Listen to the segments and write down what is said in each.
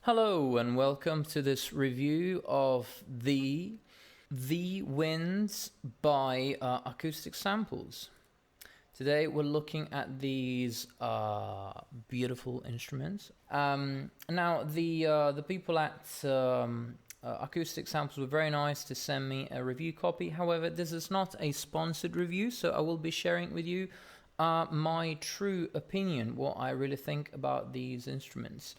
Hello and welcome to this review of the VWinds by Acoustic Samples. Today we're looking at these beautiful instruments. Now the people at Acoustic Samples were very nice to send me a review copy. However, this is not a sponsored review, so I will be sharing with you my true opinion, what I really think about these instruments.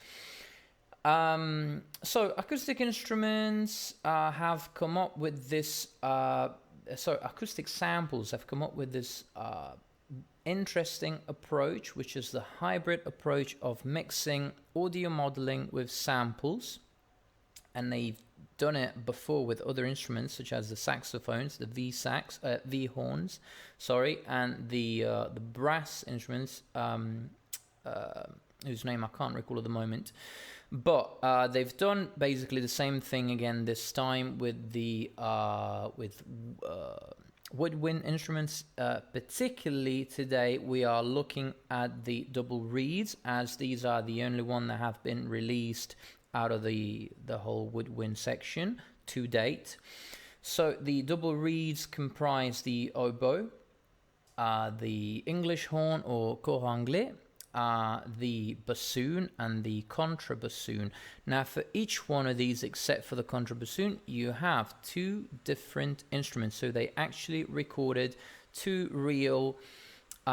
So Acoustic Instruments have come up with this, Acoustic Samples have come up with this interesting approach, which is the hybrid approach of mixing audio modeling with samples. And they've done it before with other instruments such as the saxophones, the V horns, and the brass instruments, whose name I can't recall at the moment. But they've done basically the same thing again this time with the woodwind instruments. Particularly today, we are looking at the double reeds, as these are the only one that have been released out of the whole woodwind section to date. So the double reeds comprise the oboe, the English horn or cor anglais, the bassoon and the contrabassoon. Now for each one of these except for the contrabassoon, you have two different instruments. So they actually recorded two real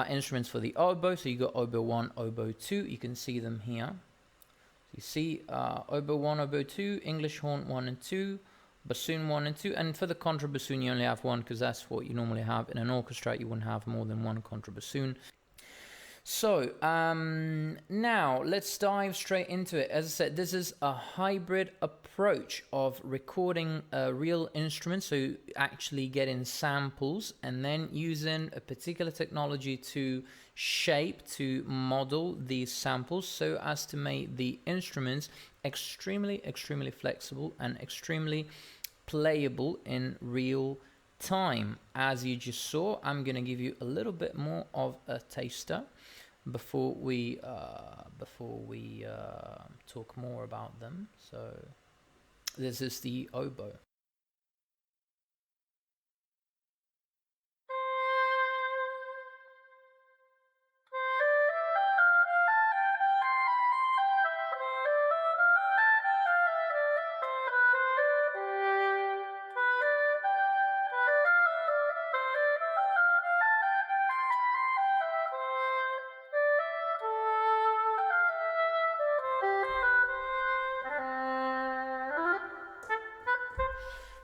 instruments for the oboe. So you got oboe 1, oboe 2. You can see them here. You see oboe 1, oboe 2, English horn 1 and 2, bassoon 1 and 2, and for the contrabassoon you only have one because that's what you normally have in an orchestra. You wouldn't have more than one contrabassoon. So now let's dive straight into it. As I said, this is a hybrid approach of recording a real instrument, so actually getting samples and then using a particular technology to to model these samples so as to make the instruments extremely flexible and extremely playable in real time. As you just saw, I'm going to give you a little bit more of a taster before we talk more about them. So this is the oboe.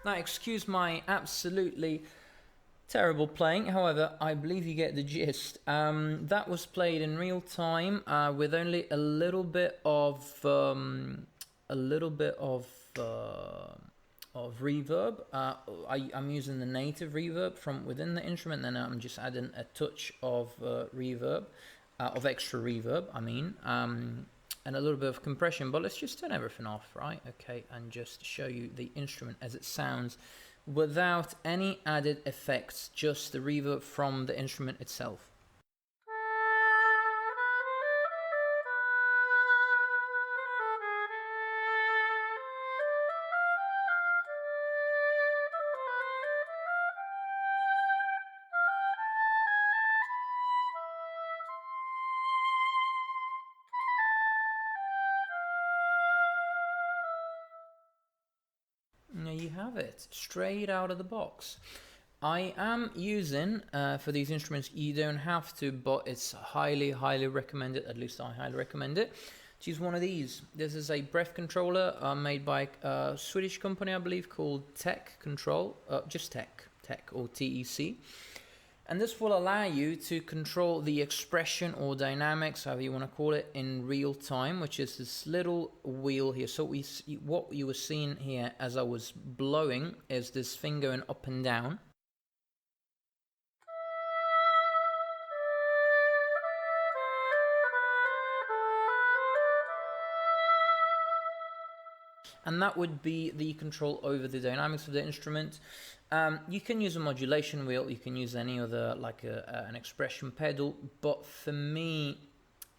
Now, excuse my absolutely terrible playing. However, I believe you get the gist. That was played in real time with only a little bit of reverb. I'm using the native reverb from within the instrument, and I'm just adding a touch of reverb, of extra reverb. And a little bit of compression, but let's just turn everything off, right? Okay, and just show you the instrument as it sounds without any added effects, just the reverb from the instrument itself. There you have it, straight out of the box. I am using, for these instruments, you don't have to, but it's highly recommended, at least I highly recommend it, to use one of these. This is a breath controller made by a Swedish company, I believe, called Tech Control, just Tech or TEC. And this will allow you to control the expression or dynamics, however you want to call it, in real time, which is this little wheel here. So what you were seeing here as I was blowing is this thing going up and down. And that would be the control over the dynamics of the instrument. You can use a modulation wheel, you can use any other, like an expression pedal, but for me,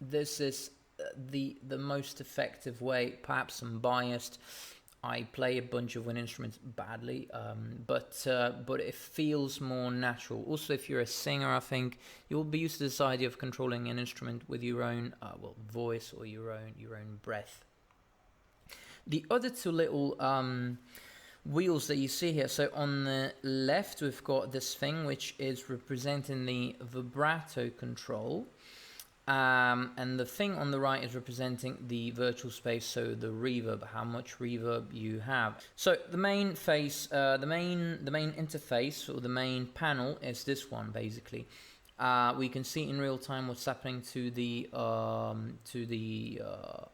this is the most effective way. Perhaps I'm biased. I play a bunch of wind instruments badly, but it feels more natural. Also, if you're a singer, I think you'll be used to this idea of controlling an instrument with your own voice or your own breath. The other two little wheels that you see here. So on the left, we've got this thing which is representing the vibrato control. And the thing on the right is representing the virtual space, so the reverb, how much reverb you have. So the main face, the main interface or the main panel is this one basically. We can see in real time what's happening to the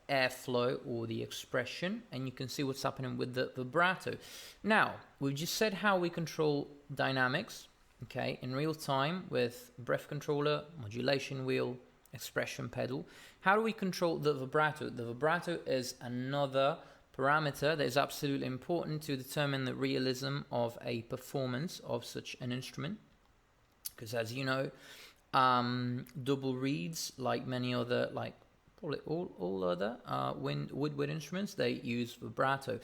airflow or the expression, and you can see what's happening with the vibrato. Now, we've just said how we control dynamics, okay, in real time with breath controller, modulation wheel, expression pedal. How do we control the vibrato? The vibrato is another parameter that is absolutely important to determine the realism of a performance of such an instrument. Because as you know, double reeds, like many other, like probably all other woodwind instruments, they use vibrato.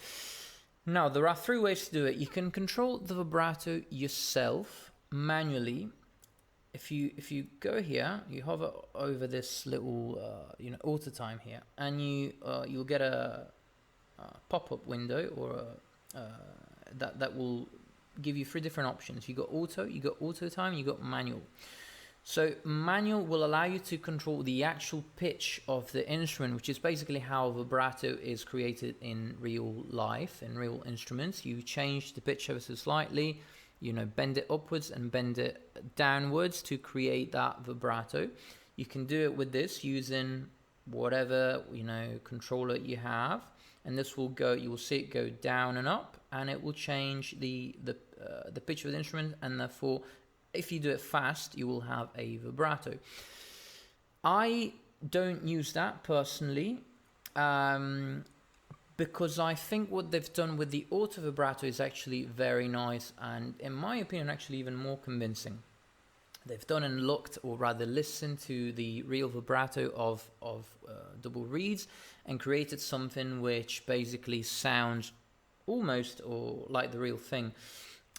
Now, there are three ways to do it. You can control the vibrato yourself manually. If you go here, you hover over this little auto time here, and you'll get a pop-up window or that will give you three different options. You got auto time, you got manual. So manual will allow you to control the actual pitch of the instrument, which is basically how vibrato is created in real life, in real instruments. You change the pitch ever so slightly, bend it upwards and bend it downwards to create that vibrato. You can do it with this using whatever, controller you have. And this will go, you will see it go down and up, and it will change the pitch of the instrument, and therefore, if you do it fast, you will have a vibrato. I don't use that personally, because I think what they've done with the auto vibrato is actually very nice, and in my opinion, actually even more convincing. They've done and looked, or rather listened to the real vibrato of double reeds and created something which basically sounds almost or like the real thing.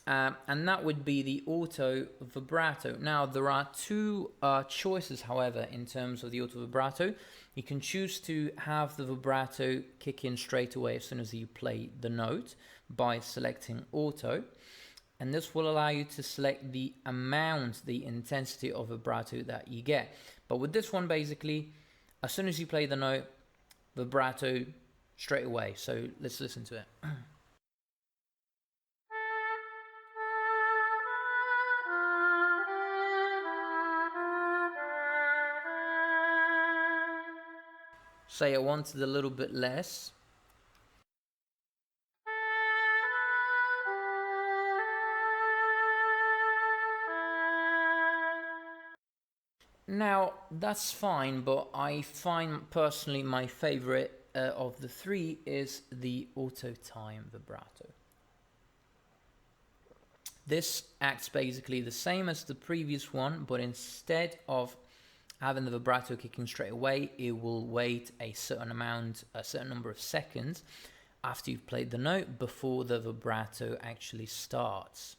And that would be the auto vibrato. Now, there are two choices, however, in terms of the auto vibrato. You can choose to have the vibrato kick in straight away as soon as you play the note by selecting auto. And this will allow you to select the amount, the intensity of vibrato that you get. But with this one, basically, as soon as you play the note, vibrato straight away. So let's listen to it. Say I wanted a little bit less. Now, that's fine, but I find personally my favorite of the three is the auto time vibrato. This acts basically the same as the previous one, but instead of having the vibrato kicking straight away, it will wait a certain number of seconds after you've played the note before the vibrato actually starts.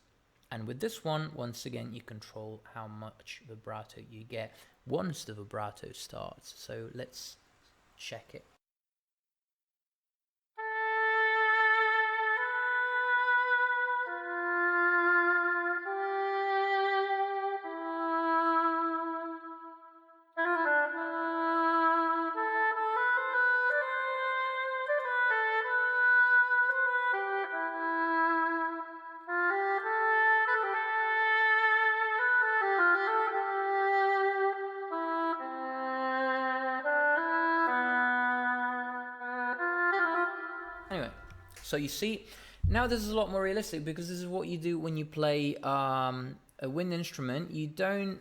And with this one, once again, you control how much vibrato you get once the vibrato starts. So let's check it. Anyway, so you see, now this is a lot more realistic because this is what you do when you play a wind instrument. You don't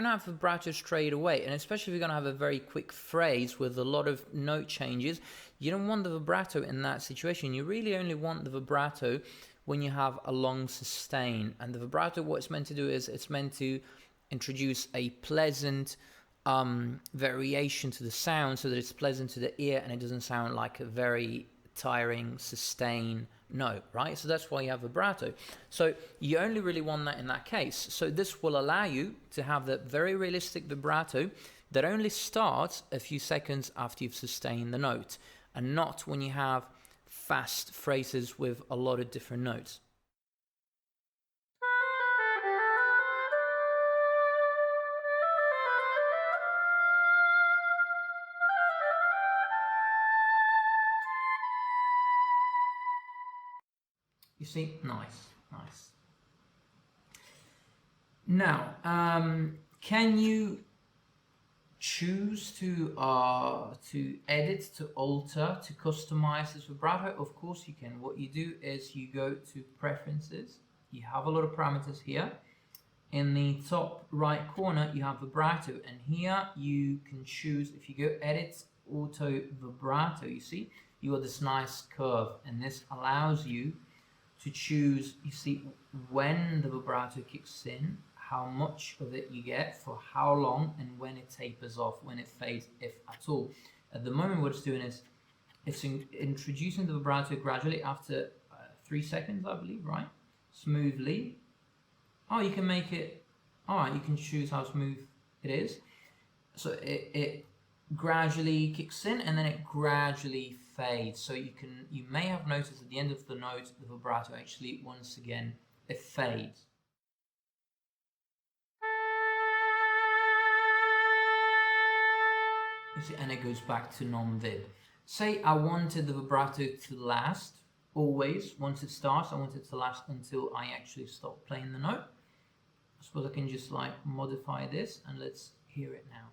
have vibrato straight away, and especially if you're going to have a very quick phrase with a lot of note changes, you don't want the vibrato in that situation. You really only want the vibrato when you have a long sustain. And the vibrato, what it's meant to do is it's meant to introduce a pleasant variation to the sound so that it's pleasant to the ear and it doesn't sound like a very tiring sustain note, right? So that's why you have vibrato. So you only really want that in that case. So this will allow you to have that very realistic vibrato that only starts a few seconds after you've sustained the note, and not when you have fast phrases with a lot of different notes. You see, nice. Now, can you choose to edit, to alter, to customize this vibrato? Of course you can. What you do is you go to preferences. You have a lot of parameters here. In the top right corner you have vibrato, and here you can choose, if you go edit auto vibrato, you see you got this nice curve, and this allows you to choose, you see, when the vibrato kicks in, how much of it you get, for how long, and when it tapers off, when it fades, if at all. At the moment what it's doing is it's introducing the vibrato gradually after 3 seconds, I believe, right? Smoothly. Oh, you can make it, alright, you can choose how smooth it is. So it gradually kicks in and then it gradually fades. So you may have noticed at the end of the note, the vibrato actually, once again, it fades. You see, and it goes back to non-vib. Say I wanted the vibrato to last always. Once it starts, I want it to last until I actually stop playing the note. I suppose I can just like modify this, and let's hear it now.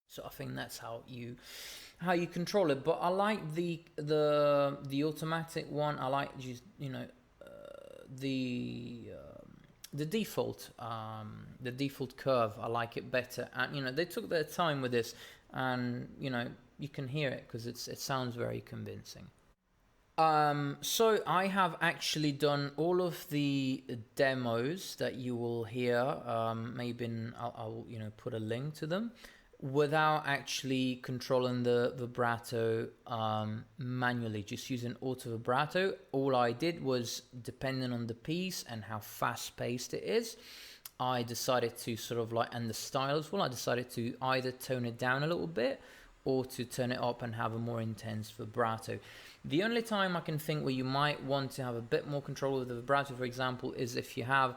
So I think that's how you control it. But I like the automatic one. I like just, the default curve. I like it better, and they took their time with this, and you can hear it because it sounds very convincing. So I have actually done all of the demos that you will hear. Maybe I'll put a link to them, without actually controlling the vibrato manually, just using auto vibrato. All I did was, depending on the piece and how fast paced it is, I decided to sort of like, and the style as well, I decided to either tone it down a little bit or to turn it up and have a more intense vibrato. The only time I can think where you might want to have a bit more control over the vibrato, for example, is if you have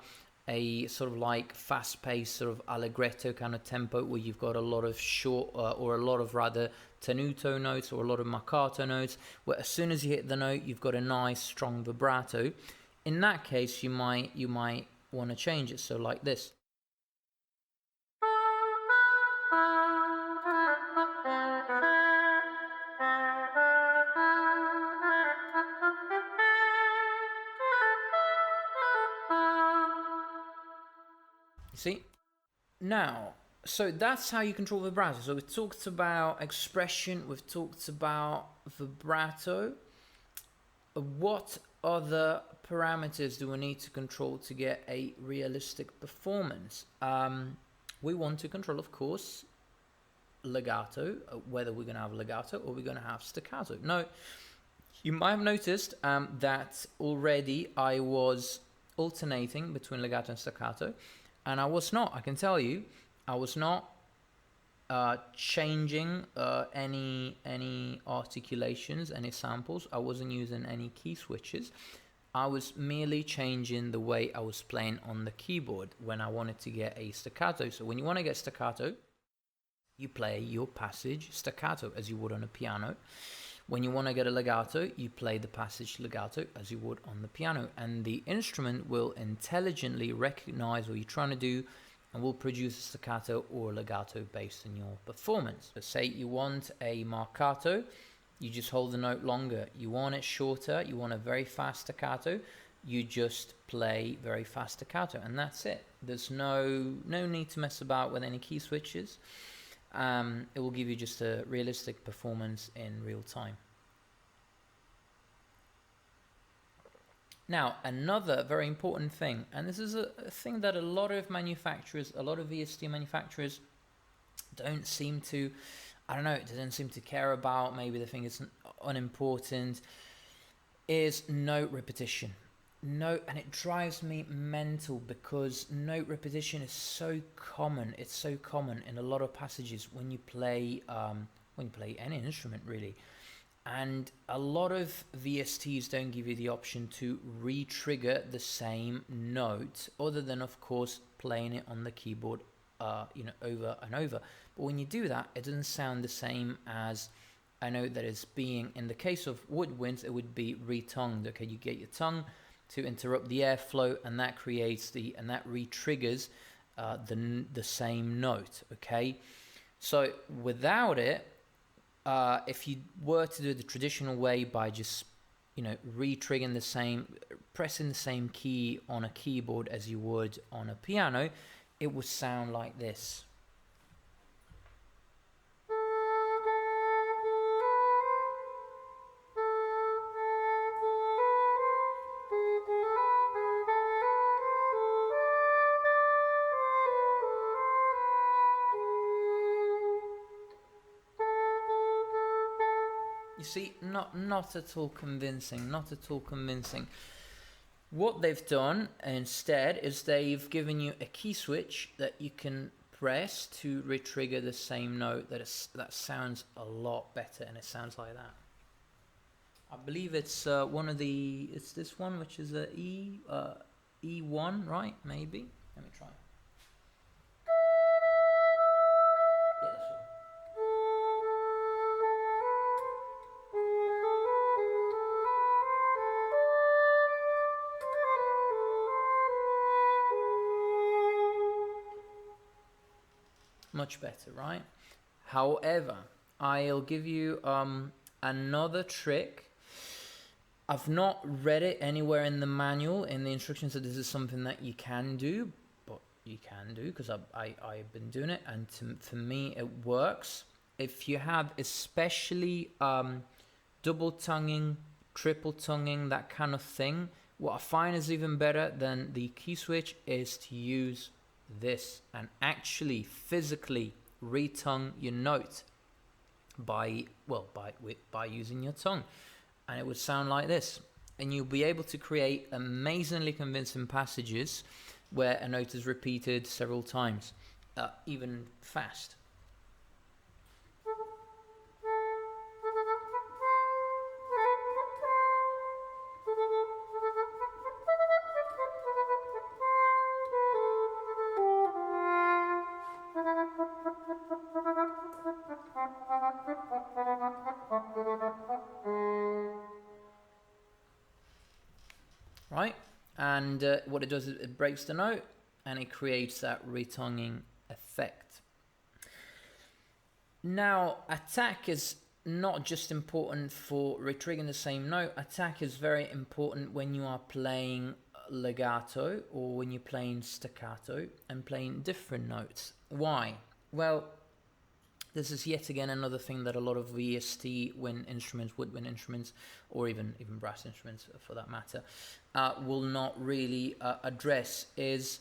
a sort of like fast-paced sort of allegretto kind of tempo where you've got a lot of short or a lot of rather tenuto notes or a lot of marcato notes, where as soon as you hit the note you've got a nice strong vibrato. In that case you might want to change it, so like this. See? Now, so that's how you control vibrato. So we've talked about expression, we've talked about vibrato. What other parameters do we need to control to get a realistic performance? We want to control, of course, legato, whether we're going to have legato or we're going to have staccato. Now, you might have noticed that already I was alternating between legato and staccato. And I was not, I can tell you, I was not changing any articulations, any samples. I wasn't using any key switches. I was merely changing the way I was playing on the keyboard when I wanted to get a staccato. So when you want to get staccato, you play your passage staccato as you would on a piano. When you want to get a legato, you play the passage legato as you would on the piano, and the instrument will intelligently recognize what you're trying to do and will produce a staccato or a legato based on your performance. So say you want a marcato, you just hold the note longer. You want it shorter, you want a very fast staccato, you just play very fast staccato, and that's it. There's no need to mess about with any key switches. it will give you just a realistic performance in real time. Now, another very important thing, and this is a thing that a lot of manufacturers, a lot of VST manufacturers don't seem to, I don't know, it doesn't seem to care about, maybe they think it's unimportant, is note repetition. Note, and it drives me mental because note repetition is so common. It's so common in a lot of passages when you play any instrument really. And a lot of VSTs don't give you the option to re-trigger the same note, other than of course playing it on the keyboard, over and over. But when you do that, it doesn't sound the same as a note that is being, in the case of woodwinds, it would be re-tongued. Okay, you get your tongue to interrupt the airflow, and that creates and that re-triggers the same note. Okay, so without it, if you were to do it the traditional way by just re-triggering the same, pressing the same key on a keyboard as you would on a piano, it would sound like this. You see, not at all convincing, not at all convincing. What they've done instead is they've given you a key switch that you can press to re-trigger the same note that sounds a lot better, and it sounds like that. I believe it's it's this one, which is a E1, right? Maybe. Let me try. Yeah, that's one. Much better, right? However, I'll give you another trick. I've not read it anywhere in the manual, in the instructions, that this is something that you can do, but you can do because I've been doing it, and for me it works. If you have especially double tonguing, triple tonguing, that kind of thing, what I find is even better than the key switch is to use this and actually physically retongue your note by using your tongue, and it would sound like this, and you'll be able to create amazingly convincing passages where a note is repeated several times, even fast. Right, and what it does is it breaks the note and it creates that retonguing effect. Now, attack is not just important for retriggering the same note. Attack is very important when you are playing legato or when you're playing staccato and playing different notes. Why? Well, this is yet again another thing that a lot of VST wind instruments, woodwind instruments, or even brass instruments for that matter, will not really address, is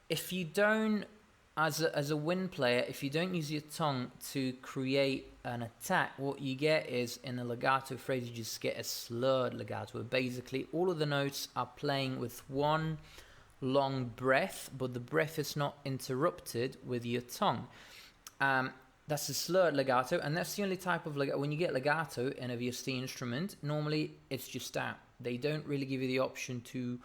if you don't, as a wind player, if you don't use your tongue to create an attack, what you get is, in a legato phrase, you just get a slurred legato, where basically all of the notes are playing with one long breath, but the breath is not interrupted with your tongue. That's a slurred legato, and that's the only type of legato. When you get legato in a VST instrument, normally it's just that. They don't really give you the option to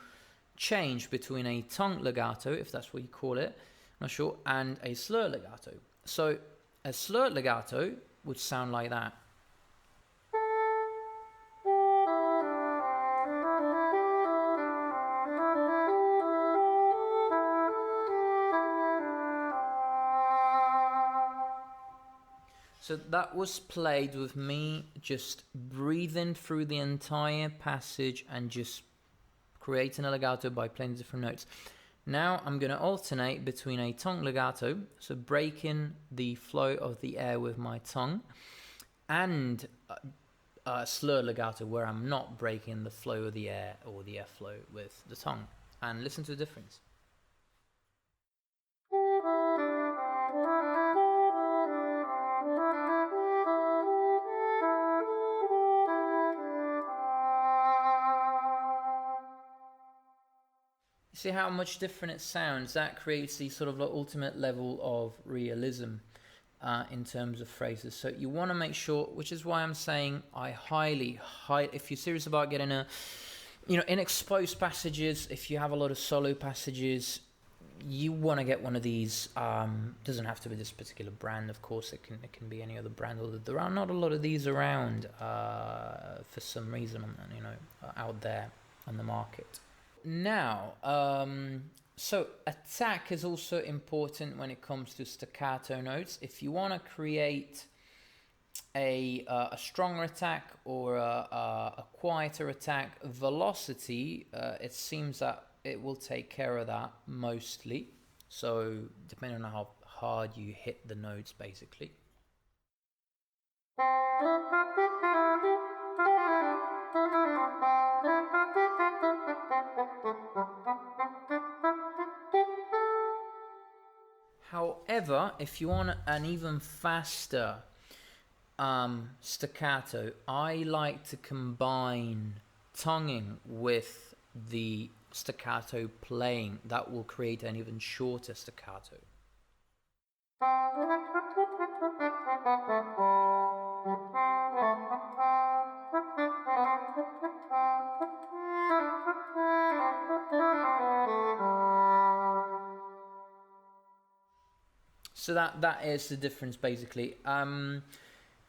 change between a tongue legato, if that's what you call it, I'm not sure, and a slurred legato. So a slurred legato would sound like that. So that was played with me just breathing through the entire passage and just creating a legato by playing different notes. Now I'm going to alternate between a tongue legato, so breaking the flow of the air with my tongue, and a slur legato where I'm not breaking the flow of the air or the airflow with the tongue. And listen to the difference. See how much different it sounds? That creates the sort of like ultimate level of realism in terms of phrases. So you want to make sure, which is why I'm saying I highly, if you're serious about getting a, in exposed passages, if you have a lot of solo passages, you want to get one of these. Doesn't have to be this particular brand, of course. It can be any other brand. Although there are not a lot of these around for some reason, out there on the market. Now, so attack is also important when it comes to staccato notes. If you want to create a stronger attack or a quieter attack, velocity, it seems that it will take care of that mostly. So depending on how hard you hit the notes, basically. However, if you want an even faster staccato, I like to combine tonguing with the staccato playing. That will create an even shorter staccato. So that is the difference, basically.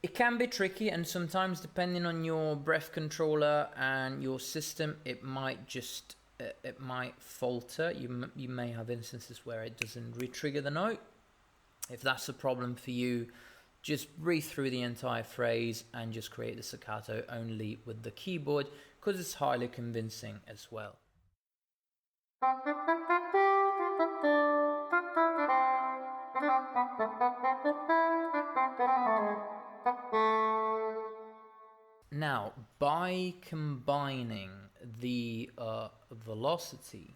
It can be tricky, and sometimes depending on your breath controller and your system, it might falter. You may have instances where it doesn't re-trigger the note. If that's a problem for you, just breathe through the entire phrase and just create the staccato only with the keyboard, because it's highly convincing as well. Now, by combining the velocity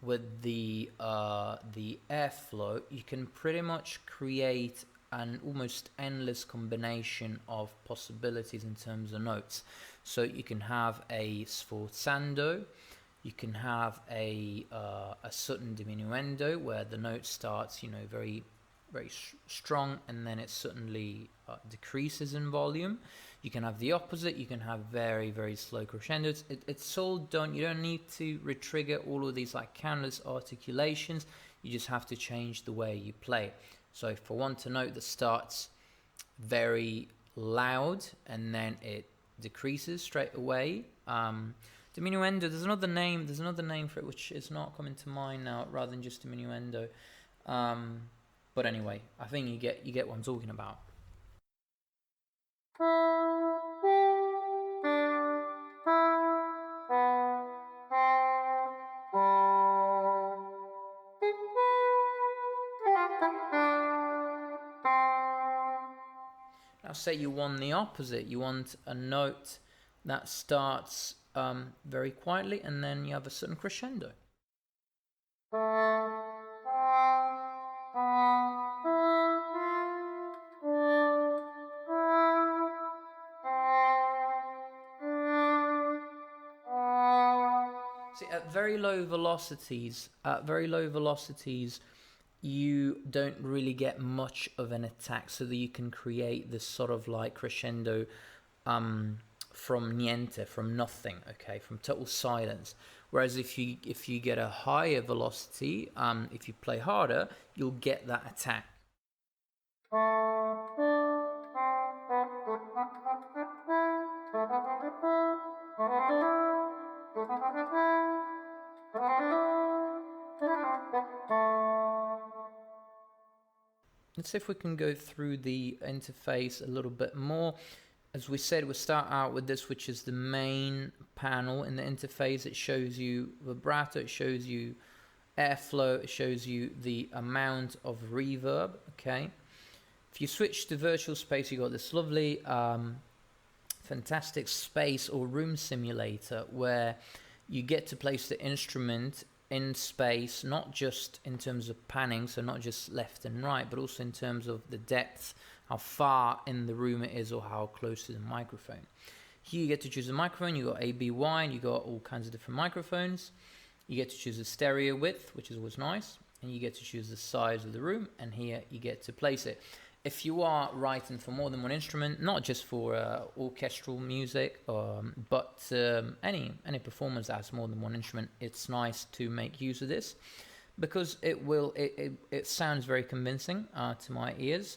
with the airflow, you can pretty much create an almost endless combination of possibilities in terms of notes. So you can have a sforzando, you can have a sudden diminuendo where the note starts, very strong, and then it suddenly decreases in volume. You can have the opposite. You can have very, very slow crescendos. It's all done. You don't need to re-trigger all of these like countless articulations. You just have to change the way you play. So if I want a note that starts very loud and then it decreases straight away, diminuendo. There's another name for it which is not coming to mind now, rather than just diminuendo. But anyway, I think you get what I'm talking about. Now say you want the opposite. You want a note that starts very quietly and then you have a certain crescendo. See, at very low velocities, you don't really get much of an attack, so that you can create this sort of like crescendo from niente, from nothing, okay, from total silence. Whereas if you get a higher velocity, if you play harder, you'll get that attack. Let's see if we can go through the interface a little bit more. As we said, we'll start out with this, which is the main panel in the interface. It shows you vibrato, it shows you airflow, it shows you the amount of reverb. Okay, if you switch to virtual space, you got this lovely fantastic space or room simulator where you get to place the instrument in space, not just in terms of panning, so not just left and right, but also in terms of the depth, how far in the room it is, or how close to the microphone. Here you get to choose a microphone. You got A, B, Y, and you got all kinds of different microphones. You get to choose a stereo width, which is always nice, and you get to choose the size of the room, and here you get to place it. If you are writing for more than one instrument, not just for orchestral music, but any performance that has more than one instrument, it's nice to make use of this, because it sounds very convincing to my ears,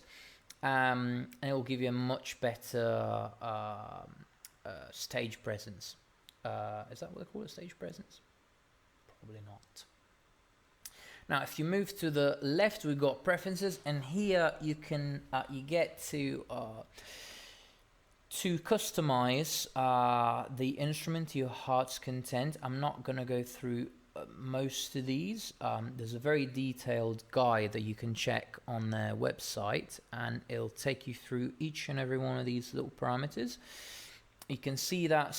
and it will give you a much better stage presence. Is that what they call it, stage presence? Probably not. Now, if you move to the left, we've got preferences, and here you can you get to customize the instrument to your heart's content. I'm not going to go through most of these. There's a very detailed guide that you can check on their website, and it'll take you through each and every one of these little parameters. You can see that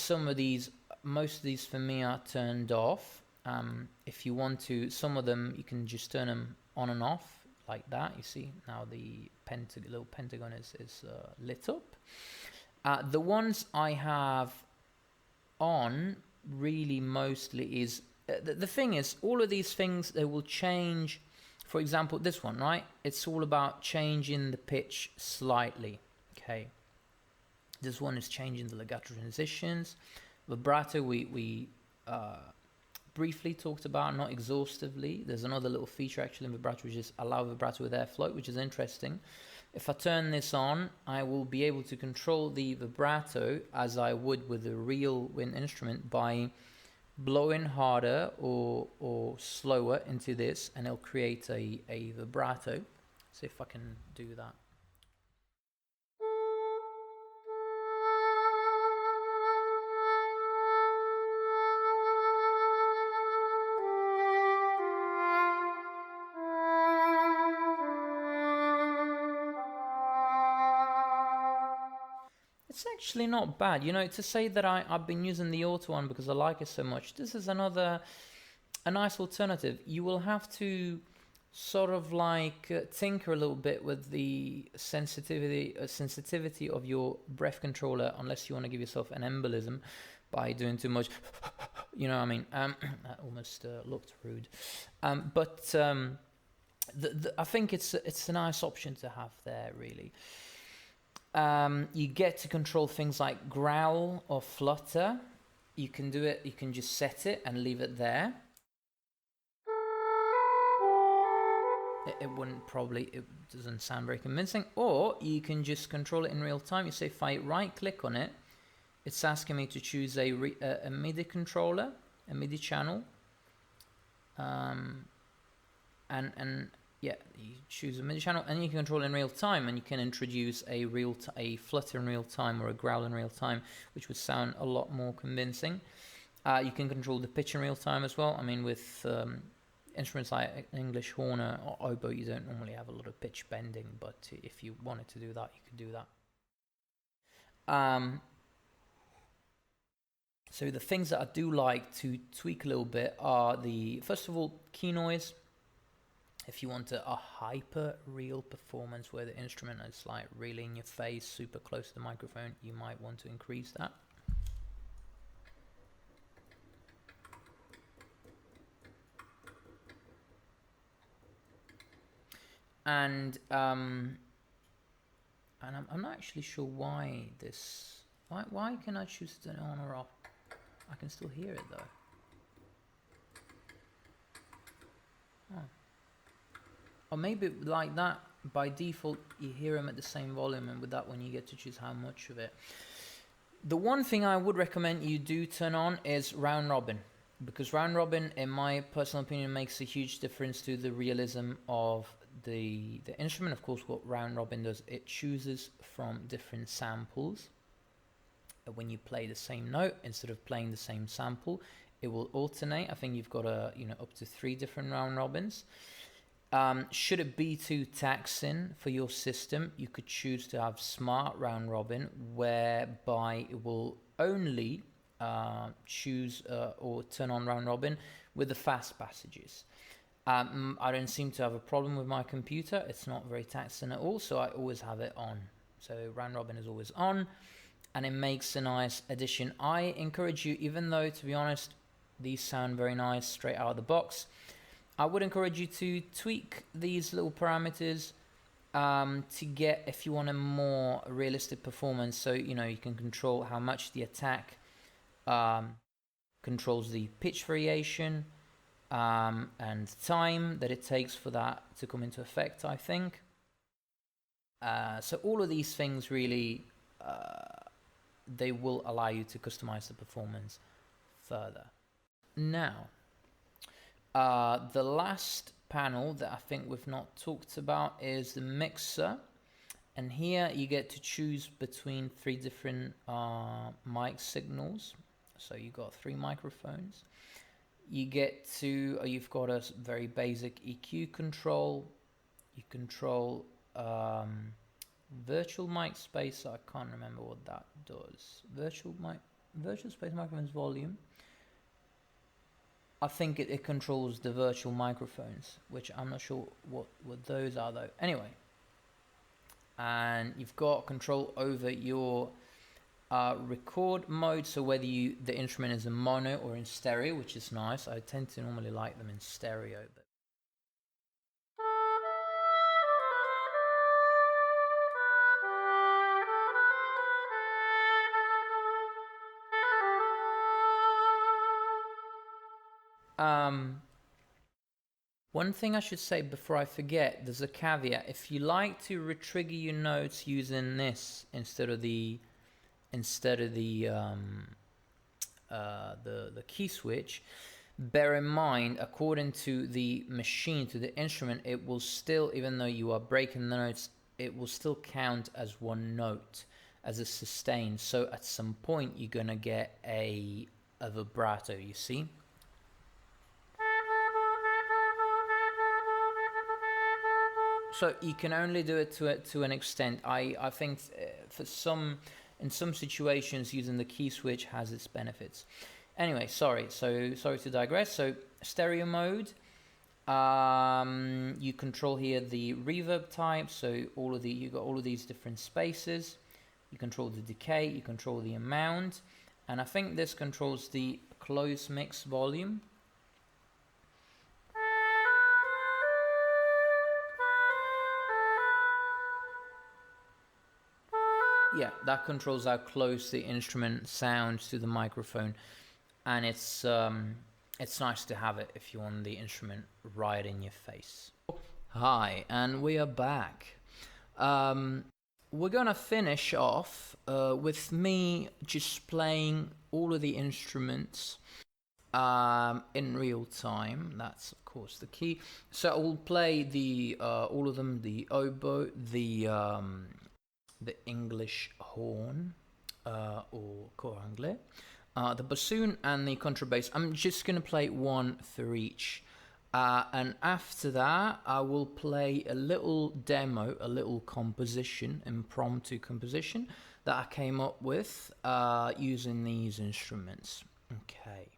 most of these for me are turned off. If you want to, some of them you can just turn them on and off like that. You see now the little pentagon is lit up. The ones I have on really mostly is the thing is, all of these things, they will change. For example, this one, right? It's all about changing the pitch slightly. Okay, this one is changing the legato transitions. Vibrato we briefly talked about, not exhaustively. There's another little feature actually in Vibrato, which is allow vibrato with airflow, which is interesting. If I turn this on, I will be able to control the vibrato as I would with a real wind instrument by blowing harder or slower into this, and it'll create a vibrato. See if I can do that. It's actually not bad. You know, to say that I've been using the auto one because I like it so much, this is a nice alternative. You will have to sort of like tinker a little bit with the sensitivity of your breath controller, unless you want to give yourself an embolism by doing too much. You know what I mean? That almost looked rude. But I think it's a nice option to have there, really. You get to control things like growl or flutter. You can do it, you can just set it and leave it there. It doesn't sound very convincing. Or you can just control it in real time. You say, if I right click on it, it's asking me to choose a MIDI controller, a MIDI channel. Yeah, you choose a MIDI channel, and you can control it in real time, and you can introduce a flutter in real time or a growl in real time, which would sound a lot more convincing. You can control the pitch in real time as well. I mean, with instruments like an English horn or oboe, you don't normally have a lot of pitch bending, but if you wanted to do that, you could do that. So the things that I do like to tweak a little bit are first of all, key noise. If you want a hyper real performance where the instrument is like really in your face, super close to the microphone, you might want to increase that. And I'm not actually sure why can I choose to turn it on or off? I can still hear it though. Oh. Or maybe like that, by default, you hear them at the same volume, and with that one, you get to choose how much of it. The one thing I would recommend you do turn on is round robin, because round robin, in my personal opinion, makes a huge difference to the realism of the instrument. Of course, what round robin does, it chooses from different samples. When you play the same note, instead of playing the same sample, it will alternate. I think you've got up to 3 different round robins. Should it be too taxing for your system, you could choose to have smart round robin, whereby it will only choose or turn on round robin with the fast passages. I don't seem to have a problem with my computer. It's not very taxing at all, so I always have it on. So round robin is always on, and it makes a nice addition. I encourage you, even though, to be honest, these sound very nice straight out of the box, I would encourage you to tweak these little parameters to get, if you want a more realistic performance, so you can control how much the attack controls the pitch variation, and time that it takes for that to come into effect, I think. So all of these things really, they will allow you to customize the performance further. Now, the last panel that I think we've not talked about is the mixer. And here you get to choose between 3 different mic signals. So you've got 3 microphones. You've got a very basic EQ control. You control virtual mic space. I can't remember what that does. Virtual space microphone's volume. I think it controls the virtual microphones, which I'm not sure what those are though. Anyway, and you've got control over your record mode, so whether the instrument is in mono or in stereo, which is nice. I tend to normally like them in stereo, but one thing I should say before I forget, there's a caveat. If you like to retrigger your notes using this instead of the key switch, bear in mind, according to the machine, to the instrument, it will still, even though you are breaking the notes, it will still count as one note, as a sustain. So at some point you're gonna get a vibrato, you see. So you can only do it to an extent. I think in some situations using the key switch has its benefits. Anyway, sorry to digress. So stereo mode, you control here the reverb type. So you got all of these different spaces. You control the decay, you control the amount, and I think this controls the close mix volume. Yeah, that controls how close the instrument sounds to the microphone, and it's nice to have it if you want the instrument right in your face. Hi, and we are back. We're gonna finish off with me just playing all of the instruments in real time. That's of course the key. So I will play all of them: the oboe, the English horn, or cor anglais, the bassoon, and the contrabass. I'm just going to play one for each. And after that, I will play a little demo, a little composition, impromptu composition that I came up with using these instruments. Okay.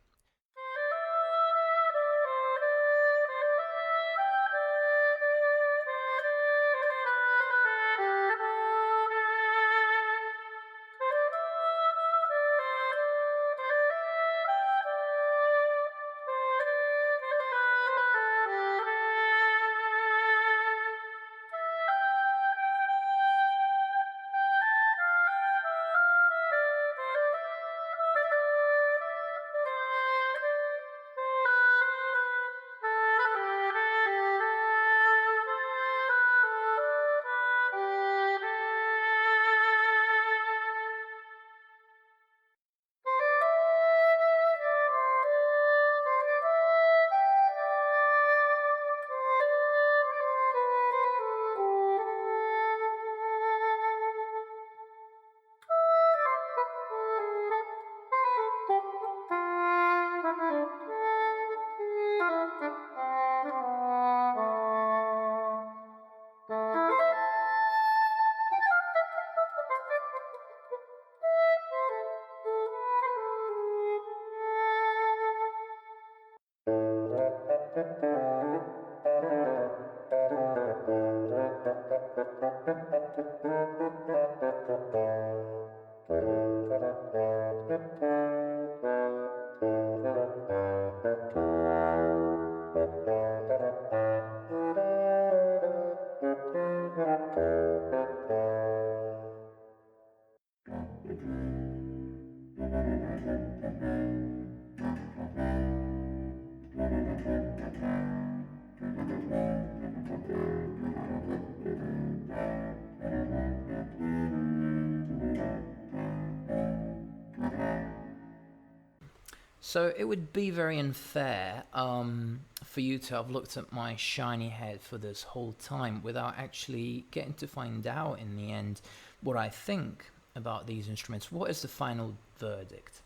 So it would be very unfair for you to have looked at my shiny head for this whole time without actually getting to find out in the end what I think about these instruments. What is the final verdict?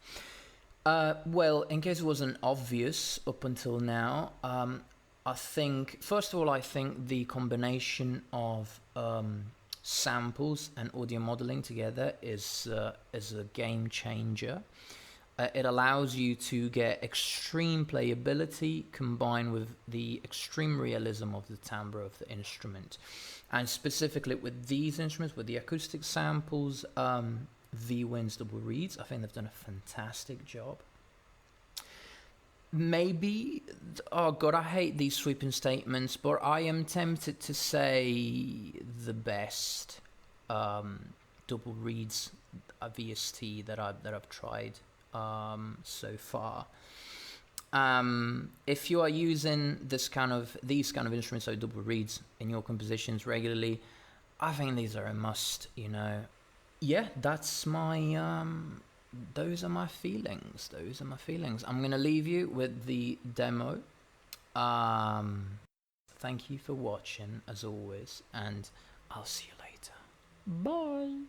Well, in case it wasn't obvious up until now, I think, first of all, I think the combination of samples and audio modeling together is a game changer. It allows you to get extreme playability combined with the extreme realism of the timbre of the instrument. And specifically with these instruments, with the acoustic samples, VWinds double reeds, I think they've done a fantastic job. Maybe, oh God, I hate these sweeping statements, but I am tempted to say the best double reeds VST that I've tried so far. If you are using these kind of instruments, so double reeds in your compositions regularly, I think these are a must. You know, yeah, that's my those are my feelings. I'm gonna leave you with the demo. Thank you for watching as always, and I'll see you later. Bye.